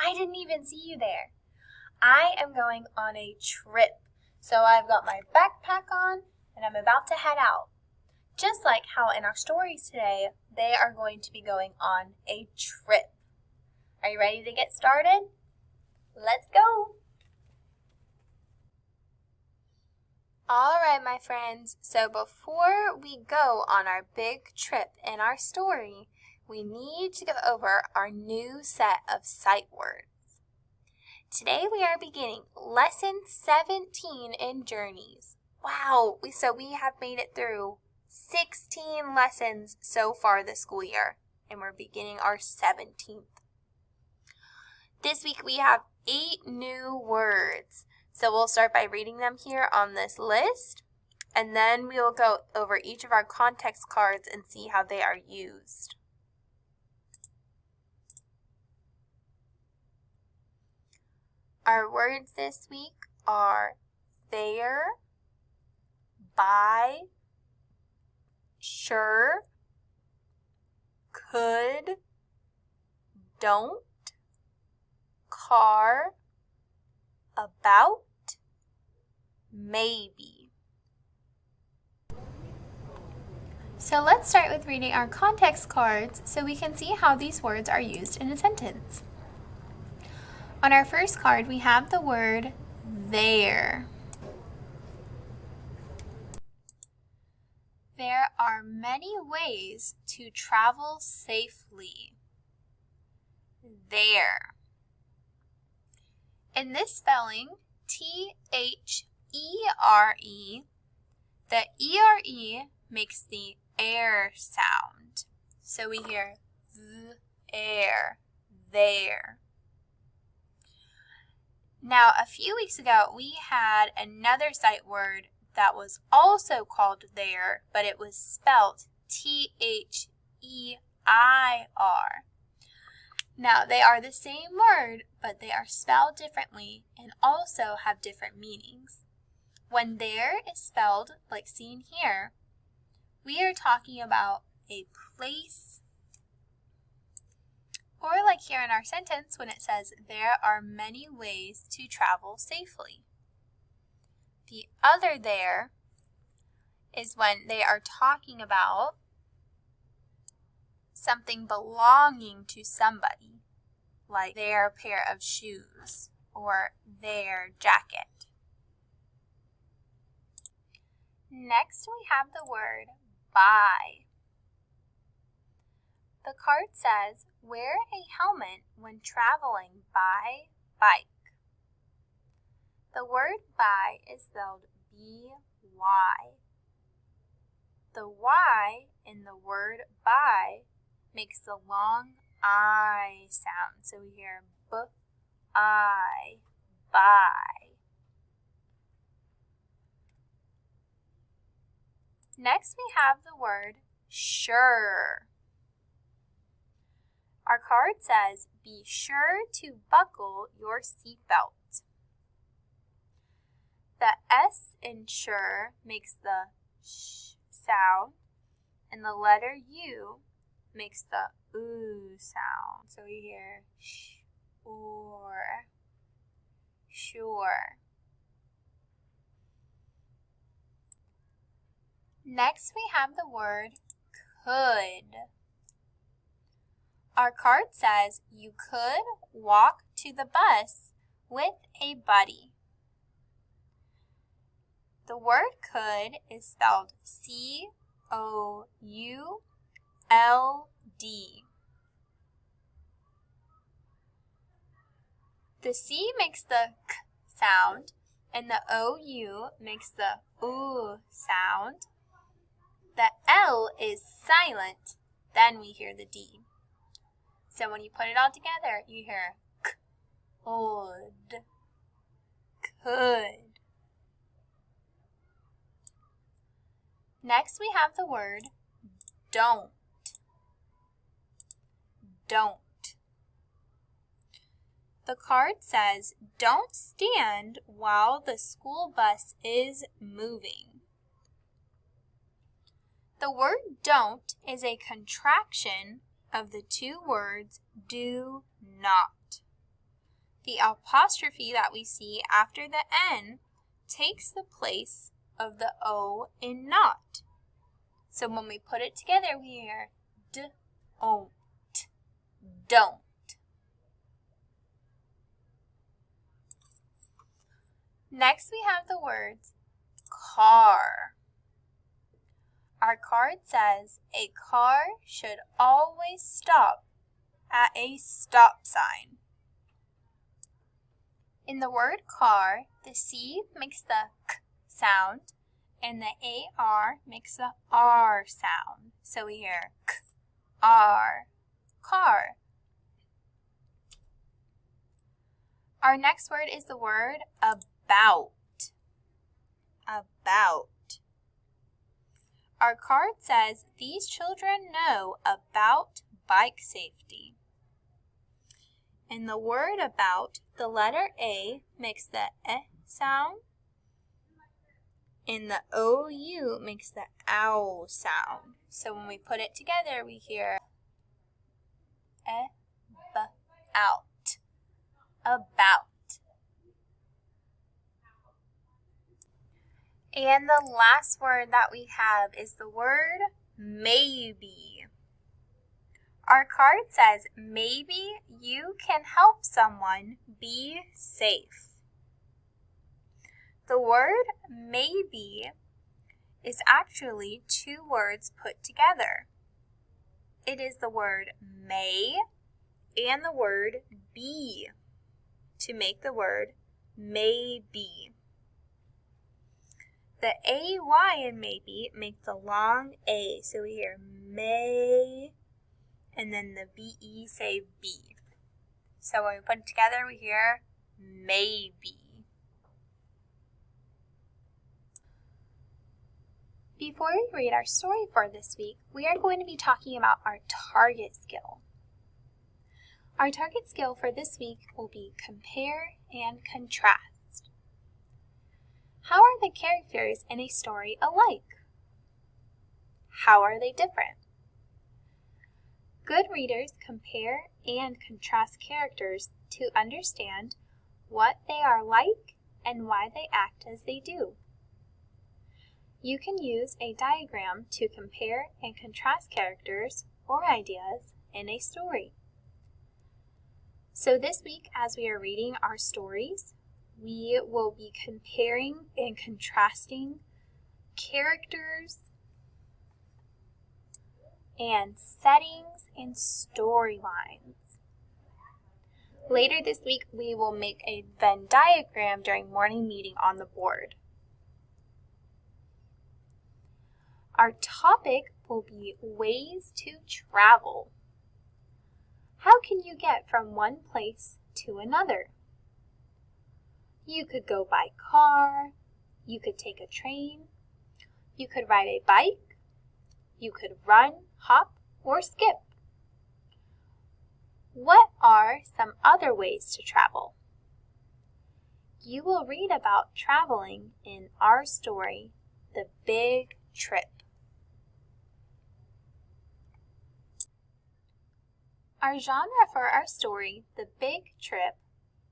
I didn't even see you there. I am going on a trip. So I've got my backpack on and I'm about to head out. Just like how in our stories today, they are going to be going on a trip. Are you ready to get started? Let's go! Alright, my friends, so before we go on our big trip in our story, we need to go over our new set of sight words. Today we are beginning lesson 17 in Journeys. Wow, so we have made it through 16 lessons so far this school year, and we're beginning our 17th. This week we have 8 new words. So we'll start by reading them here on this list, and then we'll go over each of our context cards and see how they are used. Our words this week are there, by, sure, could, don't, car, about, maybe. So let's start with reading our context cards so we can see how these words are used in a sentence. On our first card, we have the word there. There are many ways to travel safely. There. In this spelling, T-H-E-R-E, the E-R-E makes the air sound. So we hear air, there. Now, a few weeks ago, we had another sight word that was also called there, but it was spelled T-H-E-I-R. Now, they are the same word, but they are spelled differently and also have different meanings. When there is spelled like seen here, we are talking about a place, or like here in our sentence when it says there are many ways to travel safely. The other there is when they are talking about something belonging to somebody, like their pair of shoes or their jacket. Next, we have the word by. The card says, wear a helmet when traveling by bike. The word by is spelled B-Y. The Y in the word by makes the long I sound. So we hear B-I, by. Next we have the word sure. Our card says, be sure to buckle your seatbelt. The S in sure makes the sh sound, and the letter U makes the oo sound. So we hear sh or sure. Next we have the word could. Our card says you could walk to the bus with a buddy. The word could is spelled C-O-U-L-D. The C makes the k sound and the O-U makes the oo sound. The L is silent, then we hear the D. So when you put it all together, you hear could, could. Next we have the word don't, don't. The card says, don't stand while the school bus is moving. The word don't is a contraction of the two words do not. The apostrophe that we see after the N takes the place of the O in not. So when we put it together, we hear don't, don't. Next, we have the words car. Our card says a car should always stop at a stop sign. In the word car, the C makes the K sound and the AR makes the R sound. So we hear K, R, car. Our next word is the word about. About. Our card says these children know about bike safety. In the word about, the letter A makes the sound, and the OU makes the ow sound. So when we put it together, we hear out, about. And the last word that we have is the word maybe. Our card says maybe you can help someone be safe. The word maybe is actually two words put together. It is the word may and the word be to make the word maybe. The AY in maybe makes the long A, so we hear may, and then the BE say be. So when we put it together, we hear maybe. Before we read our story for this week, we are going to be talking about our target skill. Our target skill for this week will be compare and contrast. How are the characters in a story alike? How are they different? Good readers compare and contrast characters to understand what they are like and why they act as they do. You can use a diagram to compare and contrast characters or ideas in a story. So this week, as we are reading our stories, we will be comparing and contrasting characters and settings and storylines. Later this week, we will make a Venn diagram during morning meeting on the board. Our topic will be ways to travel. How can you get from one place to another? You could go by car, you could take a train, you could ride a bike, you could run, hop, or skip. What are some other ways to travel? You will read about traveling in our story, The Big Trip. Our genre for our story, The Big Trip,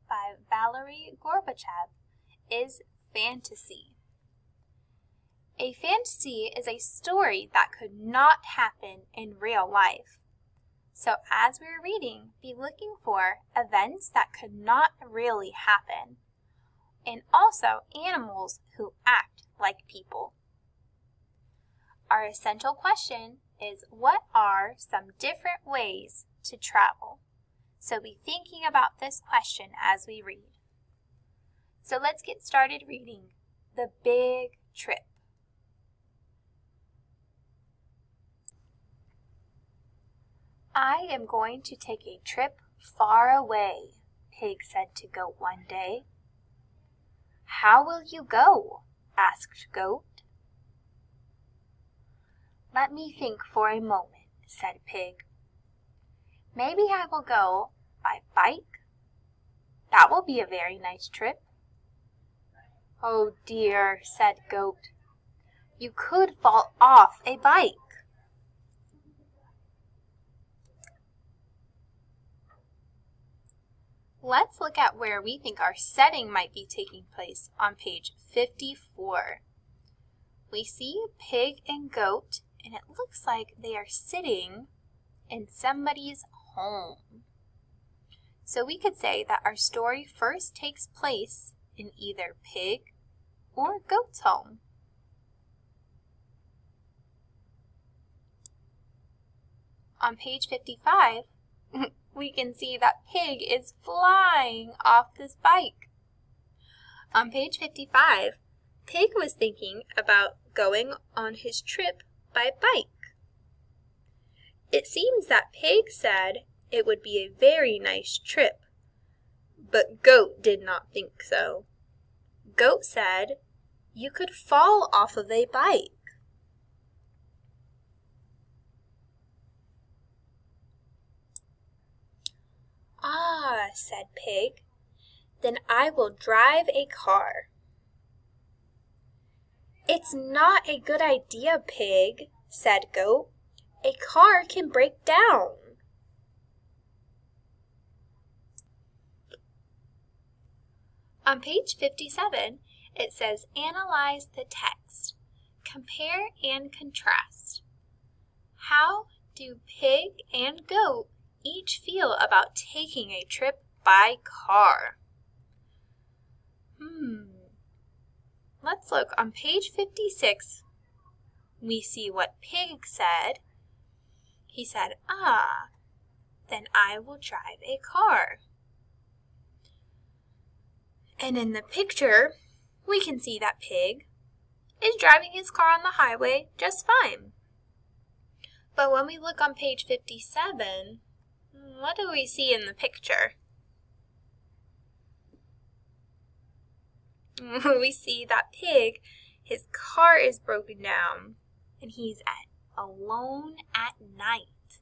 by Valery Gorbachev, is fantasy. A fantasy is a story that could not happen in real life. So as we're reading, be looking for events that could not really happen, and also animals who act like people. Our essential question is, what are some different ways to travel? So be thinking about this question as we read. So let's get started reading The Big Trip. I am going to take a trip far away, Pig said to Goat one day. How will you go? Asked Goat. Let me think for a moment, said Pig. Maybe I will go by bike. That will be a very nice trip. Oh dear, said Goat. You could fall off a bike. Let's look at where we think our setting might be taking place on page 54. We see pig and goat, and it looks like they are sitting in somebody's home. So we could say that our story first takes place in either pig or goat's home. On page 55, we can see that pig is flying off this bike. On page 55, Pig was thinking about going on his trip by bike. It seems that Pig said it would be a very nice trip, but Goat did not think so. Goat said, "You could fall off of a bike." "Ah," said Pig, "then I will drive a car." "It's not a good idea, Pig," said Goat. "A car can break down." On page 57, it says, "Analyze the text. Compare and contrast. How do Pig and Goat each feel about taking a trip by car?" Let's look on page 56. We see what Pig said. He said, "Ah, then I will drive a car." And in the picture, we can see that Pig is driving his car on the highway just fine. But when we look on page 57, what do we see in the picture? We see that Pig, his car is broken down, and he's alone at night.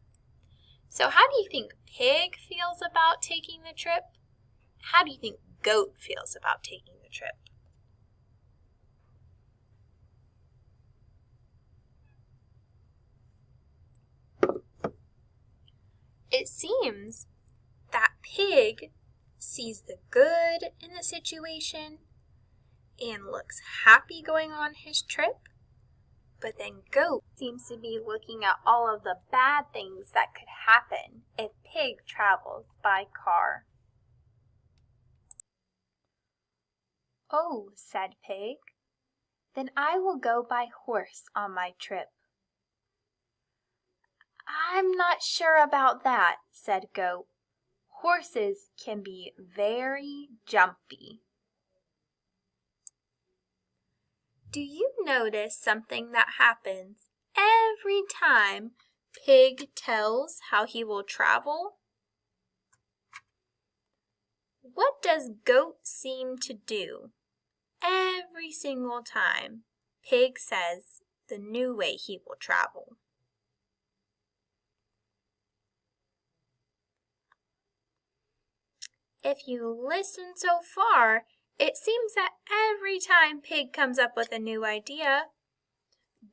So how do you think Pig feels about taking the trip? How do you think Goat feels about taking the trip? It seems that Pig sees the good in the situation and looks happy going on his trip, but then Goat seems to be looking at all of the bad things that could happen if Pig travels by car. "Oh," said Pig, "then I will go by horse on my trip." "I'm not sure about that," said Goat. "Horses can be very jumpy." Do you notice something that happens every time Pig tells how he will travel? What does Goat seem to do every single time Pig says the new way he will travel? If you listen so far, it seems that every time Pig comes up with a new idea,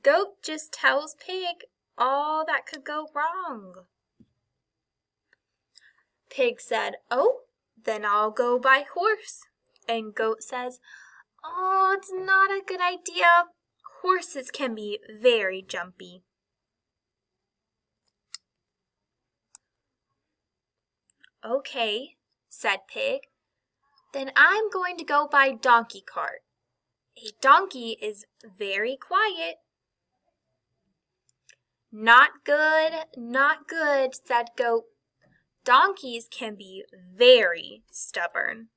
Goat just tells Pig all that could go wrong. Pig said, "Oh, then I'll go by horse." And Goat says, "Oh, it's not a good idea. Horses can be very jumpy." "Okay," said Pig, "then I'm going to go by donkey cart. A donkey is very quiet." "Not good, not good," said Goat. "Donkeys can be very stubborn."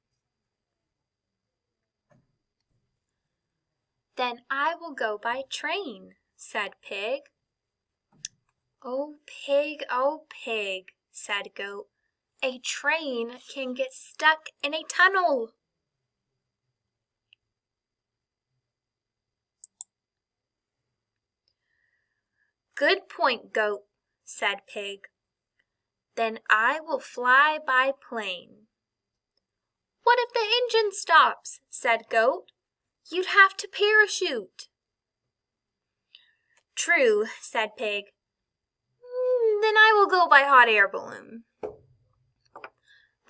"Then I will go by train," said Pig. "Oh, Pig," said Goat. "A train can get stuck in a tunnel." "Good point, Goat," said Pig. "Then I will fly by plane." "What if the engine stops?" said Goat. "You'd have to parachute." "True," said Pig. "Then I will go by hot air balloon."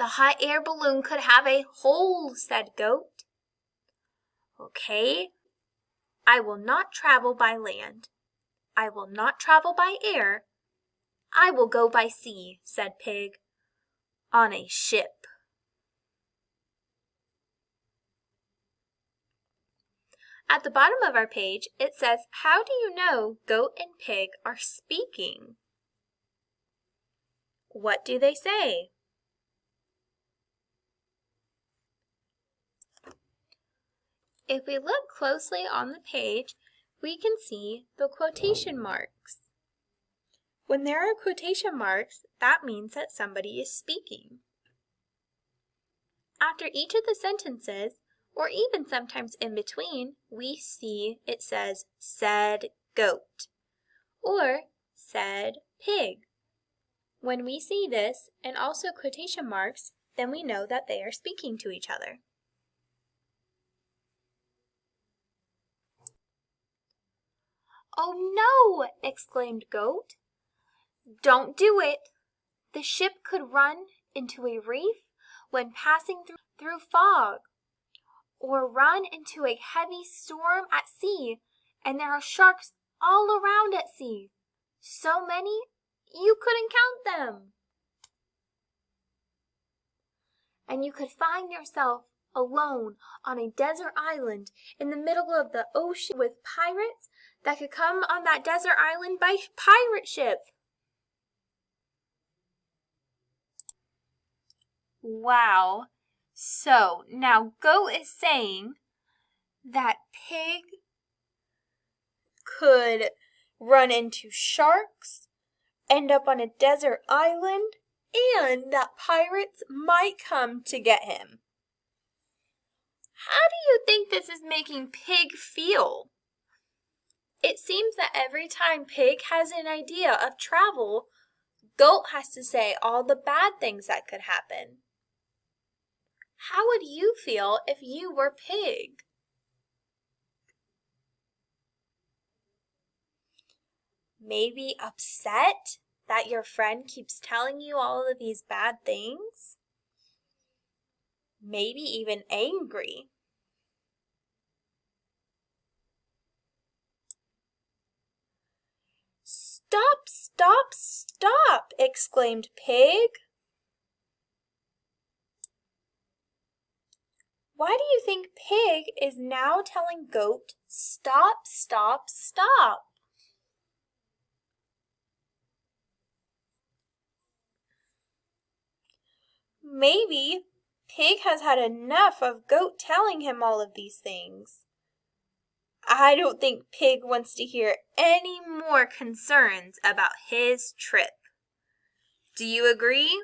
The hot air balloon could have a hole, said Goat. Okay, I will not travel by land. I will not travel by air. I will go by sea, said Pig. On a ship. At the bottom of our page, it says, how do you know Goat and Pig are speaking? What do they say? If we look closely on the page, we can see the quotation marks. When there are quotation marks, that means that somebody is speaking. After each of the sentences, or even sometimes in between, we see it says, said Goat, or said Pig. When we see this, and also quotation marks, then we know that they are speaking to each other. "Oh no!" exclaimed Goat. "Don't do it! The ship could run into a reef when passing through fog, or run into a heavy storm at sea, and there are sharks all around at sea. So many, you couldn't count them. And you could find yourself alone on a desert island in the middle of the ocean with pirates that could come on that desert island by pirate ship." Wow. So now Goat is saying that Pig could run into sharks, end up on a desert island, and that pirates might come to get him. How do you think this is making Pig feel? It seems that every time Pig has an idea of travel, Goat has to say all the bad things that could happen. How would you feel if you were Pig? Maybe upset that your friend keeps telling you all of these bad things? Maybe even angry. "Stop, stop, stop!" exclaimed Pig. Why do you think Pig is now telling Goat, "Stop, stop, stop"? Maybe Pig has had enough of Goat telling him all of these things. I don't think Pig wants to hear any more concerns about his trip. Do you agree?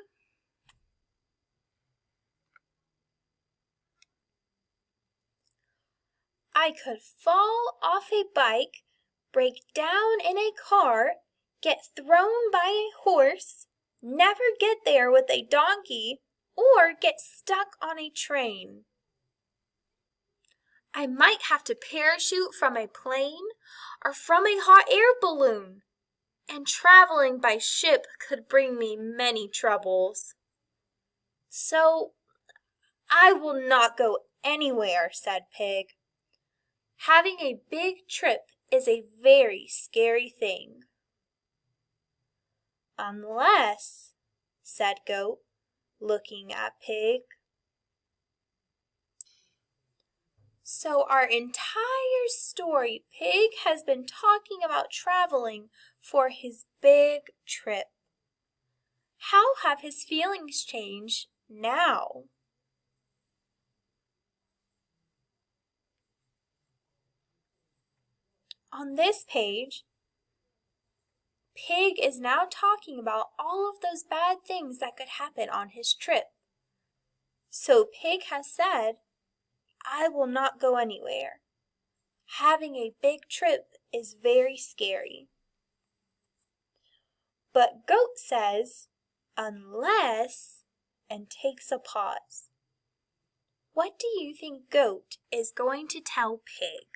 I could fall off a bike, break down in a car, get thrown by a horse, never get there with a donkey, or get stuck on a train. I might have to parachute from a plane or from a hot air balloon, and traveling by ship could bring me many troubles. So I will not go anywhere, said Pig. Having a big trip is a very scary thing. Unless, said Goat, looking at Pig. So our entire story, Pig has been talking about traveling for his big trip. How have his feelings changed now? On this page, Pig is now talking about all of those bad things that could happen on his trip. So Pig has said, I will not go anywhere. Having a big trip is very scary. But Goat says, unless, and takes a pause. What do you think Goat is going to tell Pig?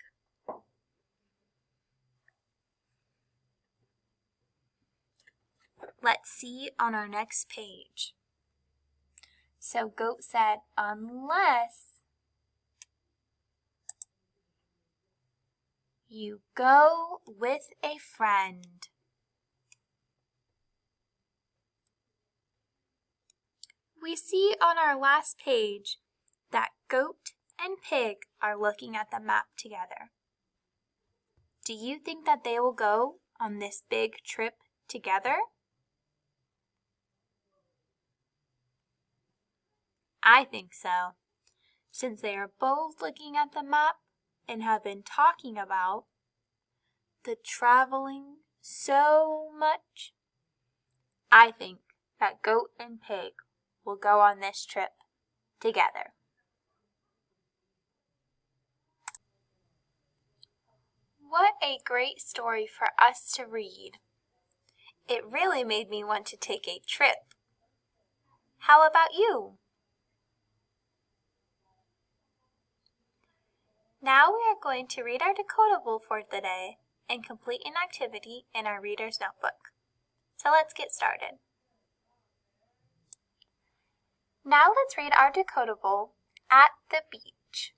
Let's see on our next page. So Goat said, unless you go with a friend. We see on our last page that Goat and Pig are looking at the map together. Do you think that they will go on this big trip together? I think so, since they are both looking at the map and have been talking about the traveling so much. I think that Goat and Pig will go on this trip together. What a great story for us to read. It really made me want to take a trip. How about you? Now we are going to read our decodable for the day and complete an activity in our reader's notebook. So let's get started. Now let's read our decodable, At the Beach.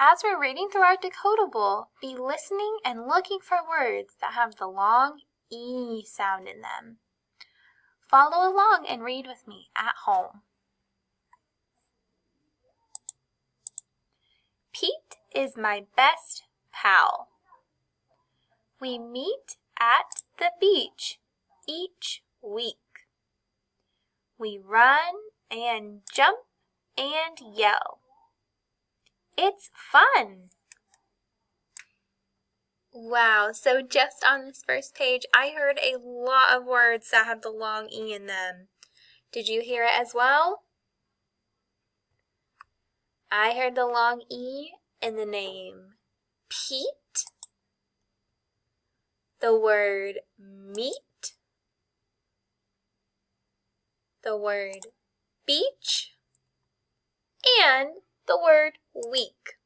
As we're reading through our decodable, be listening and looking for words that have the long E sound in them. Follow along and read with me at home. Pete is my best pal. We meet at the beach each week. We run and jump and yell. It's fun! Wow, so just on this first page, I heard a lot of words that have the long E in them. Did you hear it as well? I heard the long E in the name Pete, the word meet, the word beach, and the word week.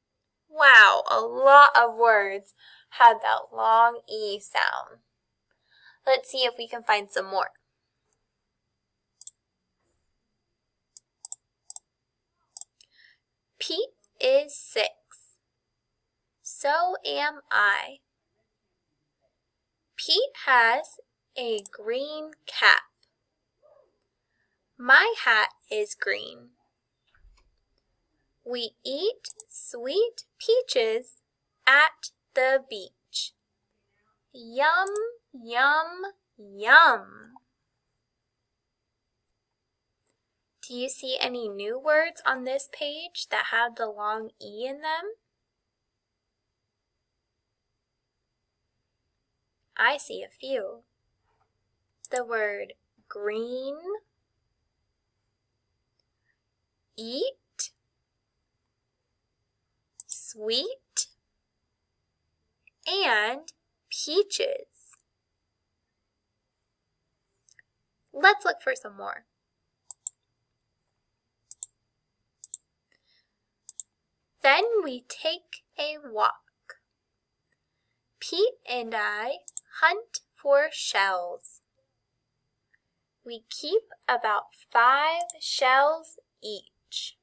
Wow, a lot of words had that long E sound. Let's see if we can find some more. Pete is 6. So am I. Pete has a green cap. My hat is green. We eat sweet peaches at the beach. Yum, yum, yum. Do you see any new words on this page that have the long E in them? I see a few. The word green, eat, sweet, and peaches. Let's look for some more. Then we take a walk. Pete and I hunt for shells. We keep about 5 shells each.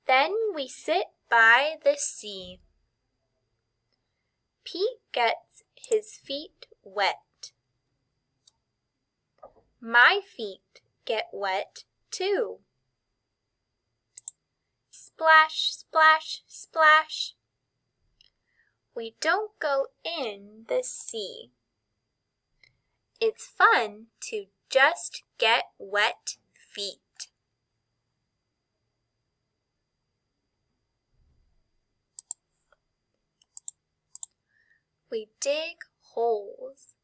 Then we sit by the sea. Pete gets his feet wet. My feet get wet too. Splash, splash, splash. We don't go in the sea. It's fun to just get wet feet. We dig holes.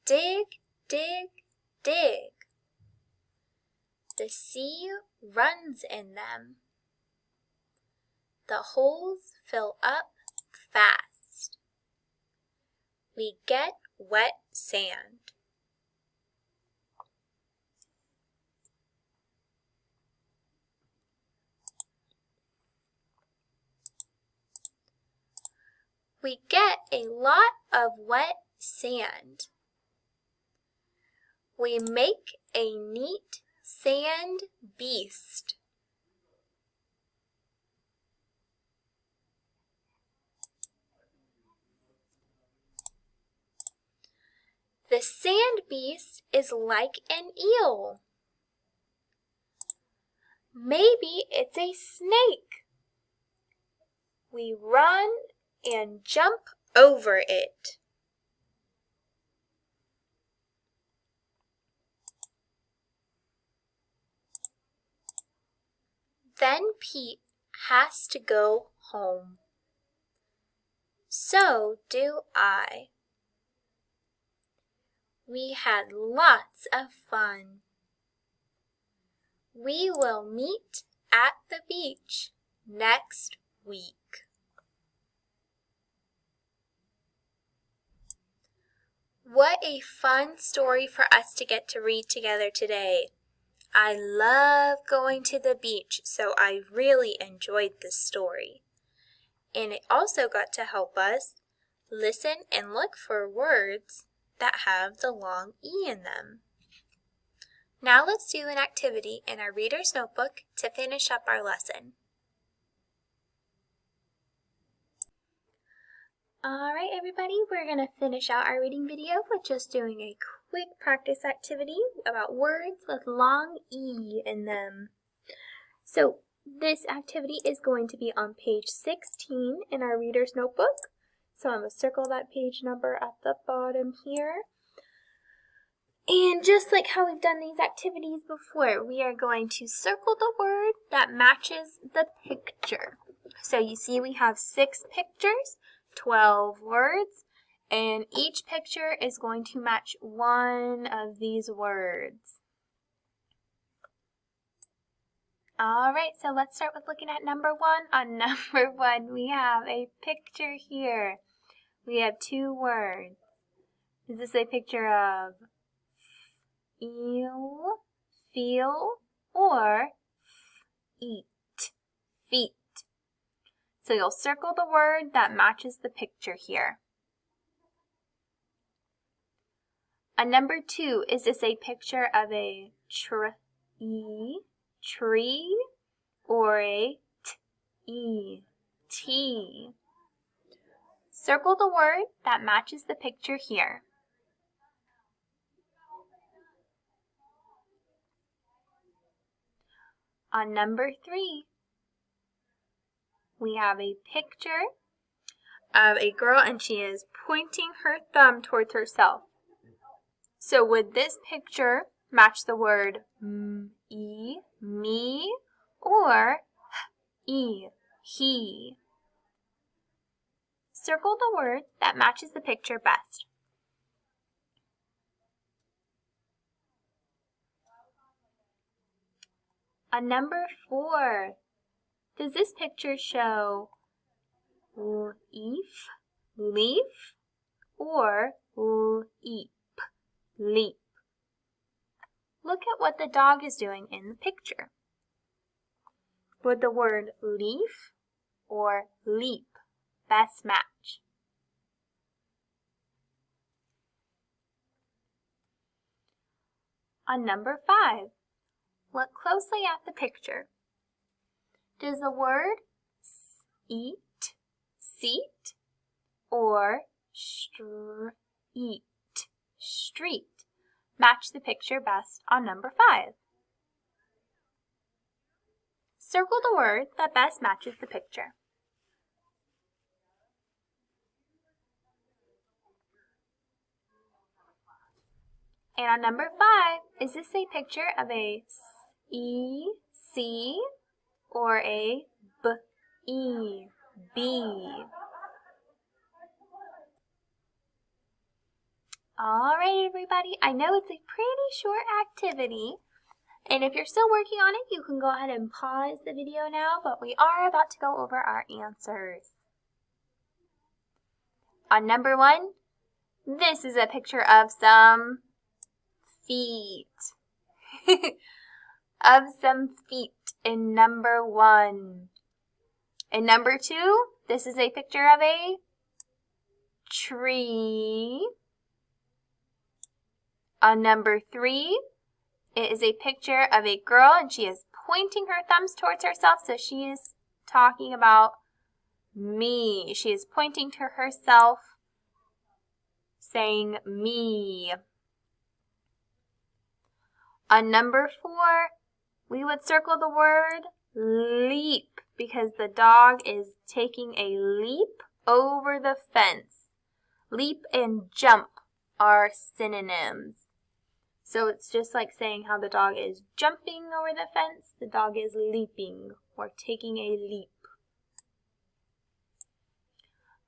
Dig, dig, dig. The sea runs in them. The holes fill up fast. We get wet sand. we get a lot of wet sand. We make a neat sand beast. The sand beast is like an eel. Maybe it's a snake. We run and jump over it. Then Pete has to go home. So do I. We had lots of fun. We will meet at the beach next week. What a fun story for us to get to read together today. I love going to the beach, so I really enjoyed this story. And it also got to help us listen and look for words that have the long E in them. Now let's do an activity in our reader's notebook to finish up our lesson. Alright everybody, we're going to finish out our reading video with just doing a quick practice activity about words with long E in them. So this activity is going to be on page 16 in our reader's notebook. So I'm going to circle that page number at the bottom here. And just like how we've done these activities before, we are going to circle the word that matches the picture. So you see we have 6 pictures, 12 words, and each picture is going to match one of these words. Alright, so let's start with looking at number 1. On number 1, we have a picture here. We have 2 words. Is this a picture of eel, feel, or eat, feet? So you'll circle the word that matches the picture here. On number 2, is this a picture of a tree, or a tea? Circle the word that matches the picture here. On number 3, we have a picture of a girl and she is pointing her thumb towards herself. So would this picture match the word me, or he? Circle the word that matches the picture best. On number 4, does this picture show leaf, or leap? Look at what the dog is doing in the picture. Would the word leaf or leap best match? On number 5, look closely at the picture. Does the word eat, seat, or street match the picture best on number 5? Circle the word that best matches the picture. And on number 5, is this a picture of a C or a bee? Alright everybody, I know it's a pretty short activity, and if you're still working on it, you can go ahead and pause the video now, but we are about to go over our answers. On number 1, this is a picture of some feet. Of some feet in number 1. In number 2, this is a picture of a tree. On number 3, it is a picture of a girl and she is pointing her thumbs towards herself, so she is talking about me. She is pointing to herself, saying me. On number 4, we would circle the word leap because the dog is taking a leap over the fence. Leap and jump are synonyms. So it's just like saying how the dog is jumping over the fence, the dog is leaping or taking a leap.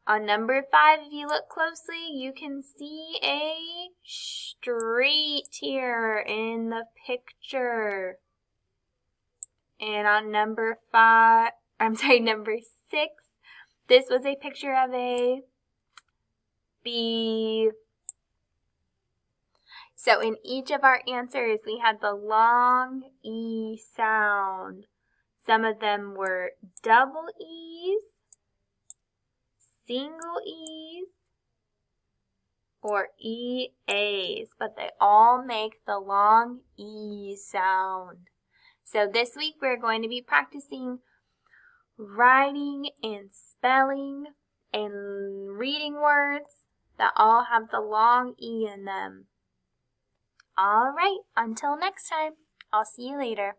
On number 5, if you look closely, you can see a street here in the picture. And on number 6, this was a picture of a bee. So in each of our answers, we had the long E sound. Some of them were double E's, single E's, or EAs, but they all make the long E sound. So this week we're going to be practicing writing and spelling and reading words that all have the long E in them. All right, until next time, I'll see you later.